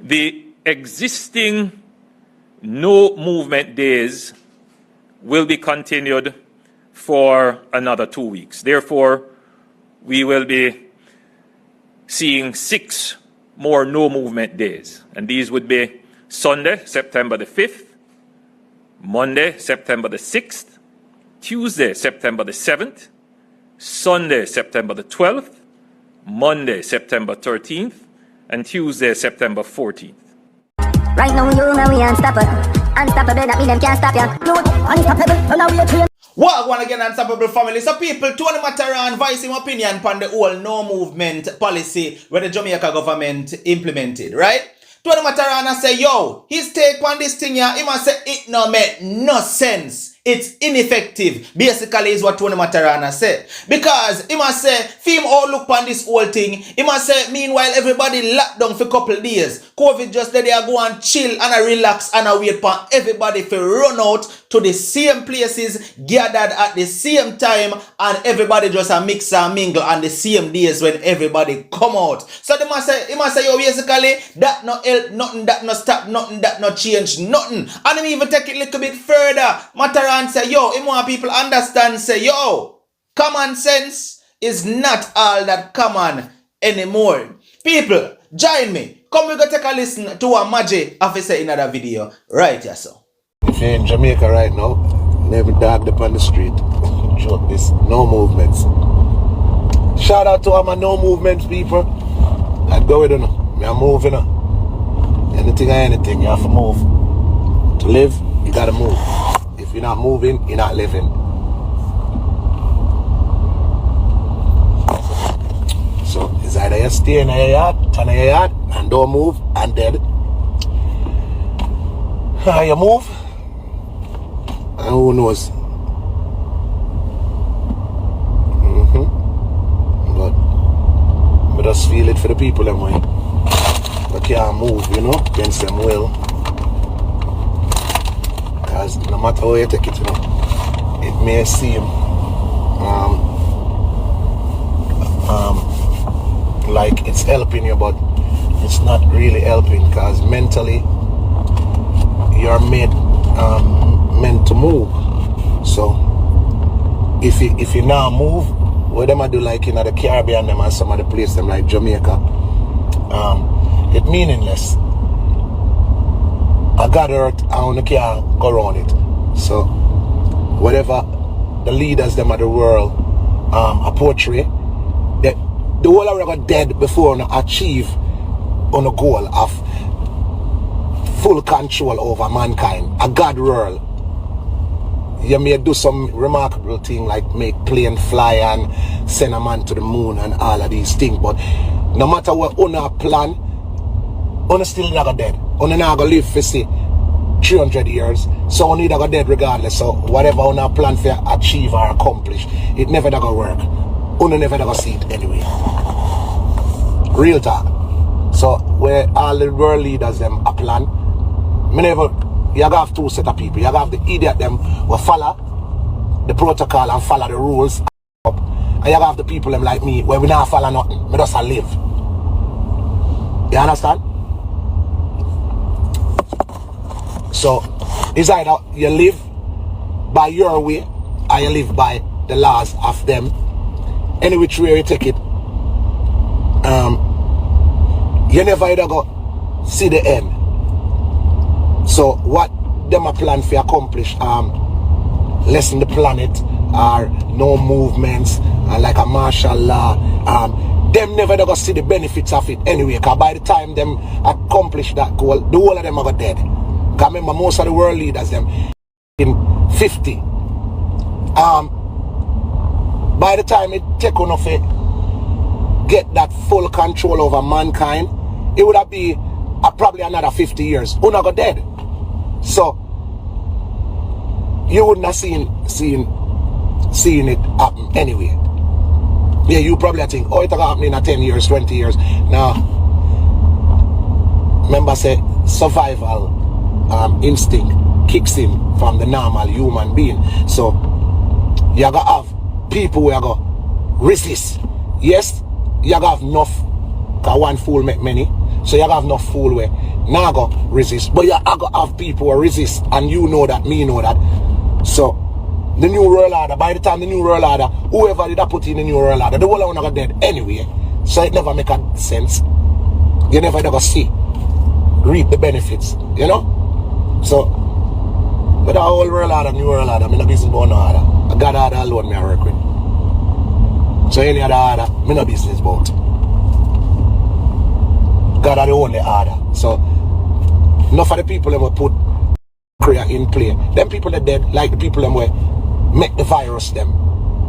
the existing no movement days will be continued for another 2 weeks. Therefore, we will be seeing 6 more no movement days. And these would be Sunday, September the 5th, Monday, September the 6th, Tuesday, September the 7th, Sunday, September the 12th, Monday, September 13th, and Tuesday, September 14th. Right now, you know we unstoppable. Unstoppable, that mean them can't stop ya. You unstoppable, so now we are trained. What one again, Unstoppable family? So people, Tony Matterhorn voice him opinion upon the whole no movement policy where the Jamaica government implemented, right? Tony Matterhorn say, yo, his take on this thing here, he must say it no make no sense. It's ineffective, basically is what Tony Matterhorn said. Because he must say, film all look on this whole thing. He must say, meanwhile, everybody locked down for a couple of days. COVID just let they go and chill and relax and wait for everybody to run out to the same places, gathered at the same time, and everybody just a mix and mingle on the same days when everybody come out. So he must say, yo, basically, that no help, nothing, that no stop, nothing, that no change, nothing. And him even take it a little bit further. Matterhorn say, yo, him want people understand, say, yo, common sense is not all that common anymore. People, join me. Come we go take a listen to what Maji officer in another video. Right, yes, sir. If you're in Jamaica right now, never dogged up on the street. Joke this, no movements. Shout out to all my no movements people. I go with you now. I'm moving now. Anything or anything, you have to move. To live, you gotta move. If you're not moving, you're not living. So it's either you stay in your yard, turn in your yard, and don't move, and dead. You move, and who knows? But I just feel it for the people them way. But can't move, you know, against them will. Because no matter how you take it, you know, it may seem like it's helping you, but it's not really helping, because mentally you're meant to move. So if you now move, what them I do like in the Caribbean them and some of the places them like Jamaica, it meaningless. I got hurt, I only can't go around it. So whatever the leaders them of the world a portray, the whole of them dead before they achieve on a goal of full control over mankind, a God world. You may do some remarkable thing like make plane fly and send a man to the moon and all of these things, but no matter what on our plan, on still not dead. On not gonna live for say 300 years, so on either go dead regardless. So whatever on our plan for achieve or accomplish, it never gonna work. On never gonna see it anyway. Real talk. So where all the world leaders them a plan, you have 2 set of people. You have the idiot them who follow the protocol and follow the rules, and you have the people them like me where we not follow nothing. We just live. You understand? So it's either you live by your way or you live by the laws of them. Any which way you take it, you never either go see the end. So what them a plan for accomplish, lessen the planet, or no movements, and like a martial law, them never go see the benefits of it anyway, because by the time them accomplish that goal, the whole of them are dead. Because remember, most of the world leaders them in 50. By the time it take on of it, get that full control over mankind, it would have be probably another 50 years. Who not go dead? So you wouldn't have seen it happen anyway. Yeah, you probably think, oh, it's happening in 10 years, 20 years. Now, remember say survival instinct kicks in from the normal human being. So you gotta have people who are gonna resist. Yes, you gotta have enough, because one fool make many. So you have no fool way. Now go resist. But you go have people who resist. And you know that, me know that. So the new world order, by the time the new world order, whoever did put in the new world order, the whole one got dead anyway. So it never make a sense. You never ever see, reap the benefits, you know? So, but the whole world order, new world order, I'm in a business about no order. I got order alone me I work with. So any other order, me no business about. God are the only order. So, enough of the people that will put prayer in play. Them people that dead, like the people that will make the virus them.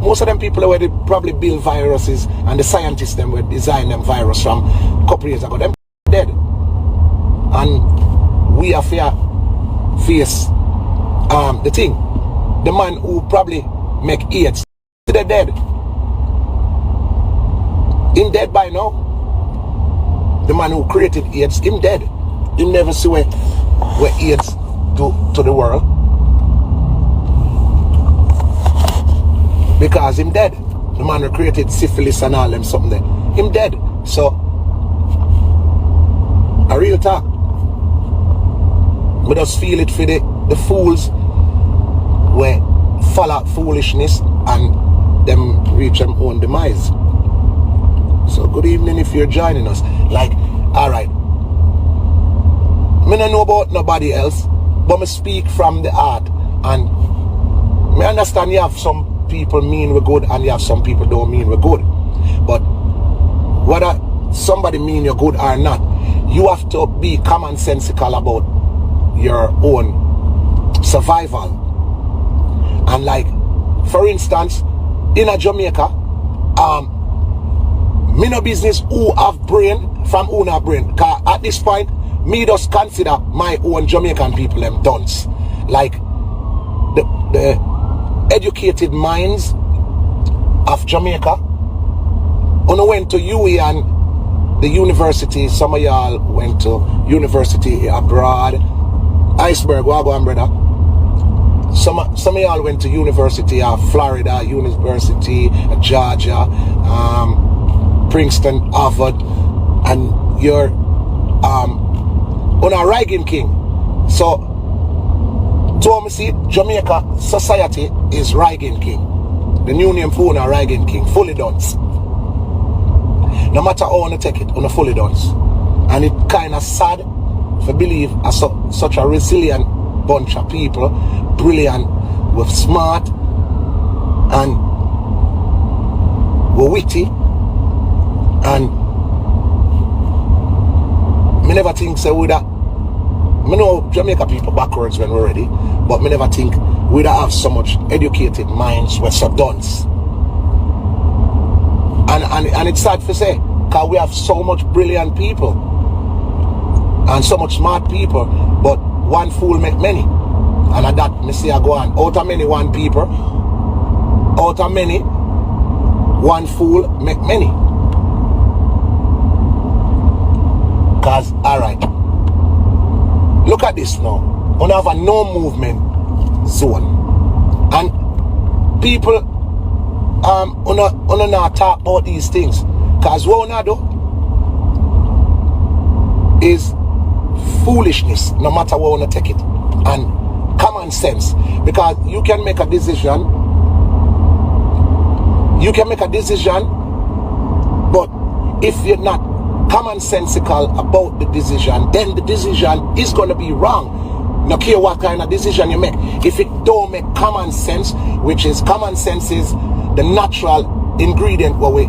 Most of them people that will probably build viruses and the scientists them will design them virus from a couple years ago. Them dead. And we are face the thing. The man who probably make AIDS, they're dead. Him dead by now. The man who created AIDS, him dead. Him never see where AIDS do to the world. Because him dead. The man who created syphilis and all them something there. Him dead. So, a real talk. We just feel it for the fools where follow foolishness and them reach them own demise. So good evening if you're joining us. Like, alright. Me don't know about nobody else, but me speak from the heart. And me understand you have some people mean we're good and you have some people don't mean we're good. But whether somebody mean you're good or not, you have to be commonsensical about your own survival. And like, for instance, in a Jamaica, me no business who have brain from who not brain. Cause at this point, me just consider my own Jamaican people them dunce. Like the educated minds of Jamaica. When I went to UE and the university, some of y'all went to university abroad. Iceberg, where go on, brother? Some of y'all went to university of Florida, University of Georgia, Princeton, Harvard, and you're on a Reagan King. So, to me see, Jamaica society is Reagan King. The new name for a Reagan King, fully dance. No matter how you want to take it, on a fully dance. And it kind of sad to believe such a resilient bunch of people, brilliant, with smart, and we're witty, and me never think so with that. Me know Jamaica people backwards when we're ready, but me never think we don't have so much educated minds we're so dunce. And it's sad to say, because we have so much brilliant people and so much smart people, but one fool make many. And at that, me say I go on. Out of many, one people. Out of many, one fool make many. Because, alright. Look at this now. We have a no movement zone. And people not talk about these things. Because what we do is foolishness, no matter what we want to take it. And common sense. Because you can make a decision. You can make a decision, but if you're not commonsensical about the decision, then the decision is going to be wrong. No care what kind of decision you make. If it don't make common sense, which is common sense is the natural ingredient where we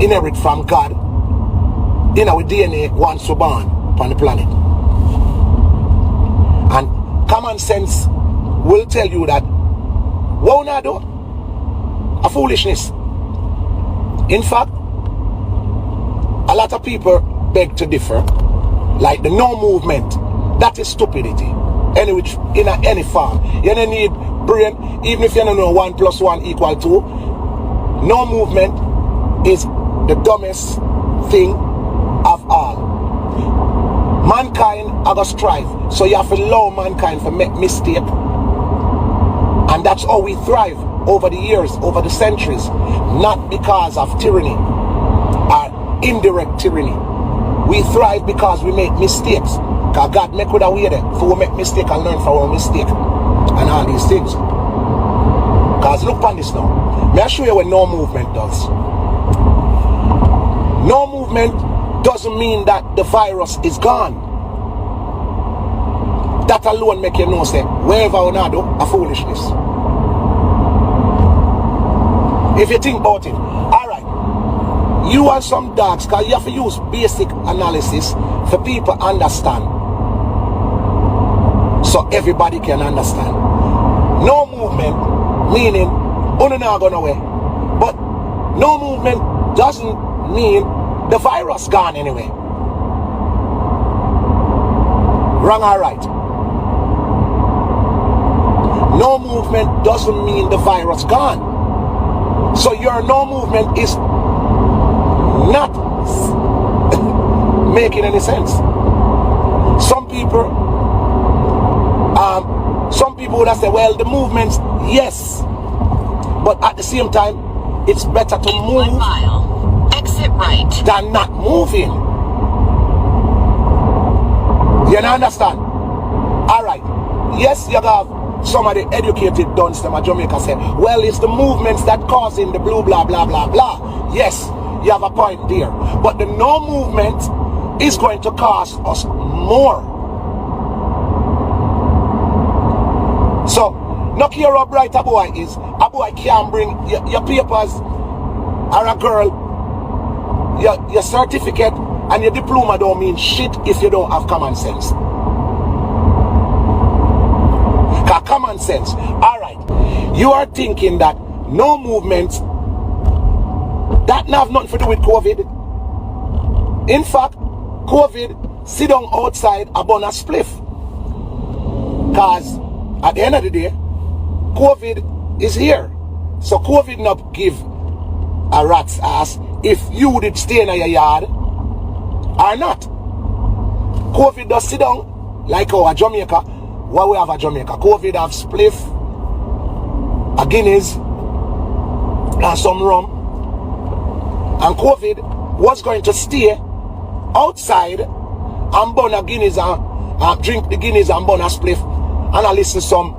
inherit from God in our DNA once we're born on the planet. And common sense will tell you that what we not do a foolishness. In fact, a lot of people beg to differ. Like the no movement, that is stupidity. In any form. You don't need brain, even if you don't know 1 + 1 = 2. No movement is the dumbest thing of all. Mankind are gonna strive, so you have to allow mankind to make mistake. And that's how we thrive over the years, over the centuries, not because of tyranny or indirect tyranny. We thrive because we make mistakes. Because God make with a way there. For we make mistake and learn from our mistake. And all these things. Because look on this now. May I show you what no movement does. No movement doesn't mean that the virus is gone. That alone make you know say, wherever we not do, a foolishness. If you think about it. Alright. You and some dogs, because you have to use basic analysis for people to understand. So everybody can understand. No movement, meaning, you're not going away. But no movement doesn't mean the virus gone anyway. Wrong or right? No movement doesn't mean the virus gone. So your no movement is not making any sense. Some people would have said, well, the movements, yes, but at the same time, it's better to move 1 mile, exit right, than not moving. You understand? All right. Yes, you have some of the educated dons them at Jamaica say, well, it's the movements that causing the blue blah blah blah blah. Yes, you have a point there. But the no movement is going to cost us more. So, no care how bright a boy is, a boy can't bring your papers or a girl, your certificate and your diploma don't mean shit if you don't have common sense. Common sense. Alright. You are thinking that no movements that have nothing to do with COVID. In fact, COVID sit down outside upon a spliff. Because at the end of the day, COVID is here. So COVID not give a rat's ass if you did stay in your yard or not. COVID does sit down like our Jamaica. What we have at Jamaica? COVID have spliff, a Guinness, and some rum. And COVID was going to stay outside and burn a Guinness and drink the Guinness and burn a spliff and I listen some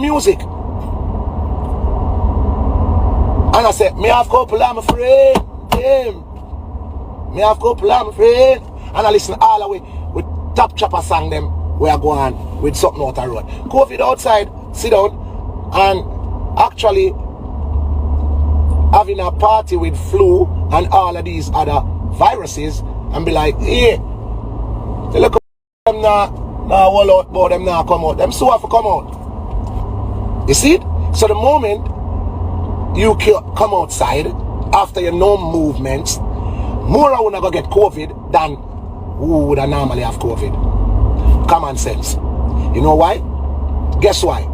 music. And I said, me have couple of my friend, me have couple of my friend. And I listen all the way with Top Chopper sang them. We are going with something out the road. COVID outside, sit down, and actually having a party with flu and all of these other viruses, and be like, hey, look at them now, all out, but them now come out. Them so have to come out. You see it? So the moment you come outside after your no movements, more are gonna get COVID than who would normally have COVID. Common sense. You know why? Guess why?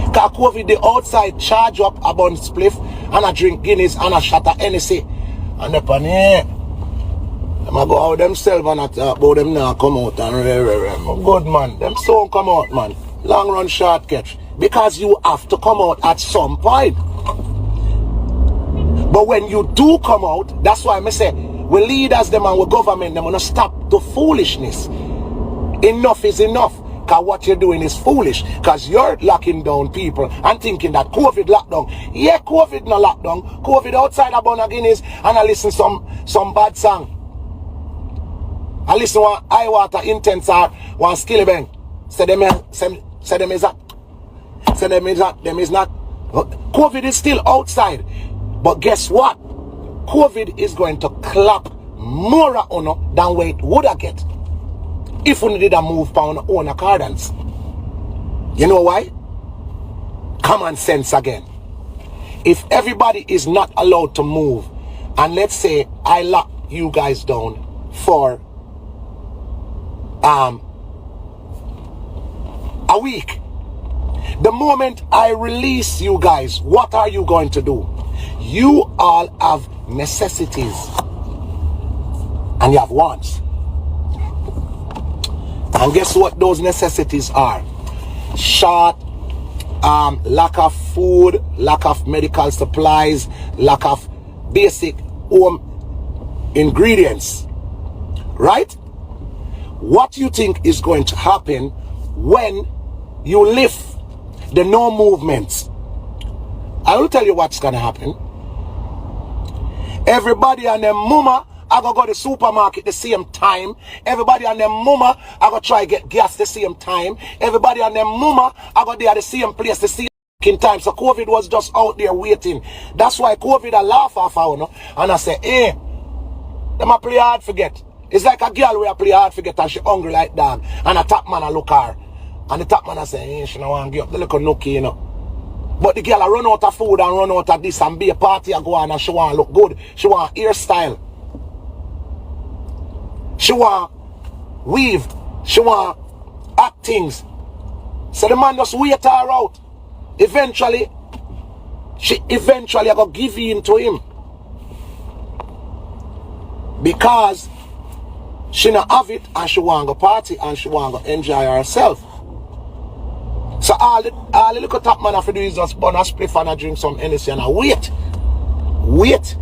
Because COVID, the outside charge up a bun spliff and a drink Guinness and a shot of NSA. And the pan here, them a go out themselves and a talk about them now come out and good man. Them soon come out, man. Long run, short catch. Because you have to come out at some point. But when you do come out, that's why I say, we leaders them and we government them want to stop the foolishness. Enough is enough. Because what you're doing is foolish. Because you're locking down people and thinking that COVID lockdown. Yeah, COVID no lockdown. COVID outside of Bonner Guinness and I listen some bad song. I listen one high water intense or one skilly bang. Say them is that. Say them is not. COVID is still outside. But guess what? COVID is going to clap more on than what it would have get if we did a move on our own accordance. You know why? Common sense again. If everybody is not allowed to move, and let's say I lock you guys down for a week, the moment I release you guys, what are you going to do? You all have necessities and you have wants. And guess what those necessities are? Short, lack of food, lack of medical supplies, lack of basic home ingredients, right? What do you think is going to happen when you lift the no movements? I will tell you what's going to happen. Everybody and their mama I go to the supermarket the same time. Everybody and their mama I go try get gas the same time. Everybody and their mama I go there at the same place the same time. So COVID was just out there waiting. That's why COVID I laugh off no? And I say, hey, them a play hard forget. It's like a girl where I play hard forget and she hungry like dog. And a top man I look her. And the top man I say, hey, she don't want to give up the little nookie, you know. But the girl I run out of food and run out of this and be a party I go on and she want to look good. She want hairstyle. She want weave. She want act things. So the man just wait her out. Eventually I go give in to him. Because she not have it and she want to go party and she want to enjoy herself. So all the little top man have to do is just burn a spliff and I drink some Hennessy and I wait. Wait.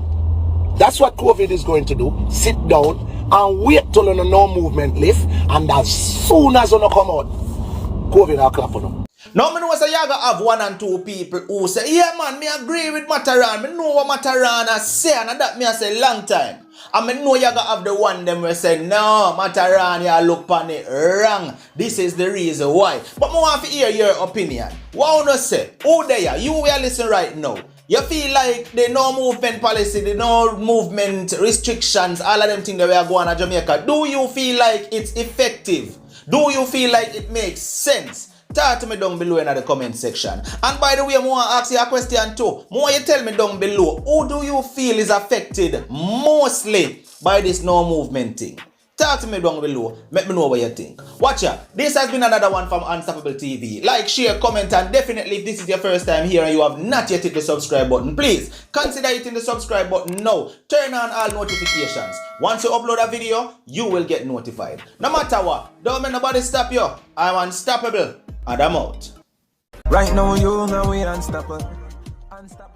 That's what COVID is going to do. Sit down and wait till no movement lift, and as soon as you come out, COVID will clap on them. Now, I know say you have one and two people who say, yeah man, me agree with Matterhorn. I know what Matterhorn say, and that me I say long time. And I know you have the one them who say, no, Matterhorn, you look on it wrong. This is the reason why. But I want to hear your opinion. What you say? Who there? You will listen right now. You feel like the no movement policy, the no movement restrictions, all of them things that we are going to Jamaica, do you feel like it's effective? Do you feel like it makes sense? Talk to me down below in the comment section. And by the way, I want to ask you a question too. More you tell me down below, who do you feel is affected mostly by this no movement thing? Talk to me down below. Let me know what you think. Watch out. This has been another one from Unstoppable TV. Like, share, comment, and definitely if this is your first time here and you have not yet hit the subscribe button, please consider hitting the subscribe button now. Turn on all notifications. Once you upload a video, you will get notified. No matter what, don't let nobody stop you. I'm unstoppable and I'm out. Right now, you know we unstoppable. Unstoppable.